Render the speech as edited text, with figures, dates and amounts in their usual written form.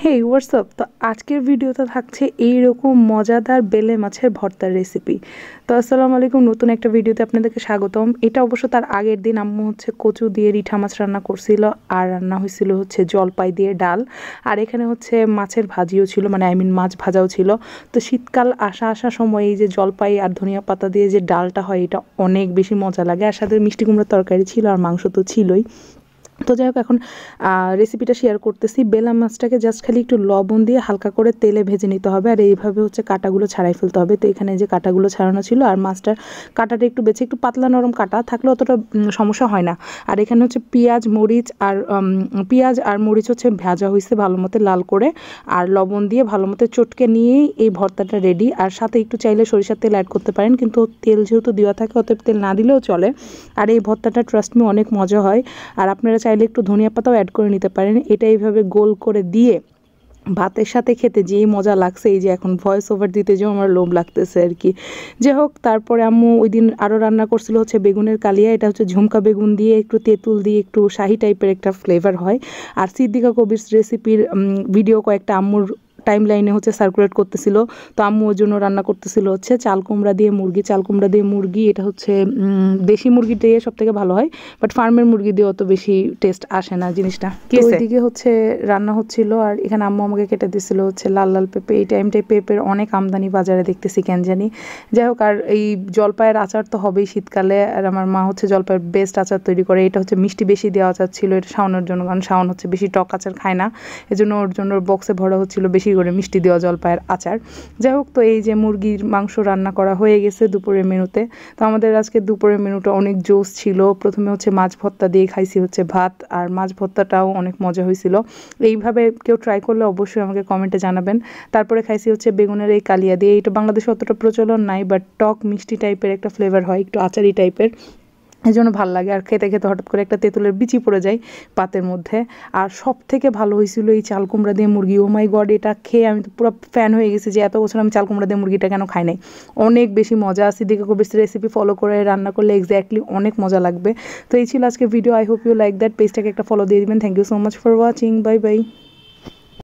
হেই WhatsApp. তো আজকের ভিডিওতে থাকছে এইরকম মজাদার বেলে মাছের ভর্তার রেসিপি। তো আসসালামু আলাইকুম, নতুন একটা ভিডিওতে আপনাদেরকে স্বাগতম। এটা অবশ্য তার আগের দিন আম্মু হচ্ছে কচু দিয়ে রিঠা মাছ রান্না করছিল, আর রান্না হয়েছিল হচ্ছে জলপাই দিয়ে ডাল, আর এখানে হচ্ছে মাছের ভাজিও ছিল, মানে মাছ ভাজাও ছিল। তো শীতকাল আসা সময় এই যে জলপাই আর ধনিয়া পাতা দিয়ে যে ডালটা হয়, এটা অনেক বেশি মজা লাগে। আর সাথে মিষ্টি কুমড়োর তরকারি ছিল, আর মাংস তো ছিলই। তো যাই হোক, এখন রেসিপিটা শেয়ার করতেছি। বেলা মাছটাকে জাস্ট খালি একটু লবণ দিয়ে হালকা করে তেলে ভেজে নিতে হবে, আর এইভাবে হচ্ছে কাঁটাগুলো ছাড়াই ফেলতে হবে। তো এখানে যে কাঁটাগুলো ছাড়ানো ছিল, আর মাছটার কাঁটাটা একটু বেছে, একটু পাতলা নরম কাঁটা থাকলে অতটা সমস্যা হয় না। আর এখানে হচ্ছে পেঁয়াজ আর মরিচ হচ্ছে ভাজা হয়েছে ভালো মতো লাল করে, আর লবণ দিয়ে ভালো মতো চটকে নিয়েই এই ভর্তাটা রেডি। আর সাথে একটু চাইলে সরিষার তেল অ্যাড করতে পারেন, কিন্তু তেল যেহেতু দেওয়া থাকে অতএব তেল না দিলেও চলে। আর এই ভর্তাটা ট্রাস্ট মি অনেক মজা হয়। আর আপনারা চাইলে একটু ধনিয়া পাতাও অ্যাড করে নিতে পারেন। এটা এইভাবে গোল করে দিয়ে ভাতের সাথে খেতে যেই মজা লাগছে, এই যে এখন ভয়েস ওভার দিতে যেও আমার লোভ লাগতেছে আর কি। যাই হোক, তারপরে আম্মু ওই দিন আরও রান্না করছিল হচ্ছে বেগুনের কালিয়া। এটা হচ্ছে ঝুমকা বেগুন দিয়ে, একটু তেঁতুল দিয়ে, একটু শাহি টাইপের একটা ফ্লেভার হয়। আর সিদ্দিকা কবির রেসিপির ভিডিও কয়েকটা আম্মুর টাইম লাইনে হচ্ছে সার্কুলেট করতেছিল। তো আম্মু ওর জন্য রান্না করতেছিল হচ্ছে চাল কুমড়া দিয়ে মুরগি। এটা হচ্ছে দেশি মুরগি দিয়ে সব থেকে ভালো হয়, বাট ফার্মের মুরগি দিয়ে অত বেশি টেস্ট আসে না জিনিসটা। ওইদিকে হচ্ছে রান্না হচ্ছিল, আর এখানে আম্মু আমাকে কেটে দিছিল হচ্ছে লাল লাল পেঁপে। এই টাইমটায় পেঁপের অনেক আমদানি বাজারে দেখতেছি কেন জানি। যাই হোক, আর এই জলপাইয়ের আচার তো হবেই শীতকালে, আর আমার মা হচ্ছে জলপাইয়ের বেস্ট আচার তৈরি করে। এটা হচ্ছে মিষ্টি বেশি দেওয়া আচার ছিল, এটা শাওনের জন্য, কারণ শাওন হচ্ছে বেশি টক আচার খায় না। এজন্য ওর জন্য বক্সে ভরা হচ্ছিল বেশি করে মিষ্টি দেওয়া জলপাইয়ের আচার। যাই হোক, তো এই যে মুরগির মাংস রান্না করা হয়ে গেছে দুপুরের মেনুতে। তো আমাদের আজকে দুপুরের মেনুটা অনেক জোস ছিল। প্রথমে হচ্ছে মাছ ভর্তা দিয়ে খাইছি হচ্ছে ভাত, আর মাছ ভর্তাটাও অনেক মজা হয়েছিল। এইভাবে কেউ ট্রাই করলে অবশ্যই আমাকে কমেন্টে জানাবেন। তারপরে খাইছি হচ্ছে বেগুনের এই কালিয়া দিয়ে। এটা বাংলাদেশে অতটা প্রচলন নাই, বাট টক মিষ্টি টাইপের একটা ফ্লেভার হয়, একটু আচারি টাইপের, এই জন্য ভালো লাগে। আর খেতে খেতে হঠাৎ করে একটা তেঁতুলের বিচি পড়ে যায় পাতের মধ্যে। আর সব থেকে ভালো হয়েছিল এই চাল কুমড়া দিয়ে মুরগি। ও মাই গড, এটা খেয়ে আমি তো পুরো ফ্যান হয়ে গেছি, যে এত বছর আমি চাল কুমড়া দিয়ে মুরগিটা কেন খাই নাই। অনেক বেশি মজা। সিদ্দিকা কবির রেসিপি ফলো করে রান্না করলে এক্স্যাক্টলি অনেক মজা লাগবে। তো এই ছিল আজকে video. I hope you like that. পেজটাকে একটা ফলো দিয়ে দিবেন। Thank you so much for watching. Bye by.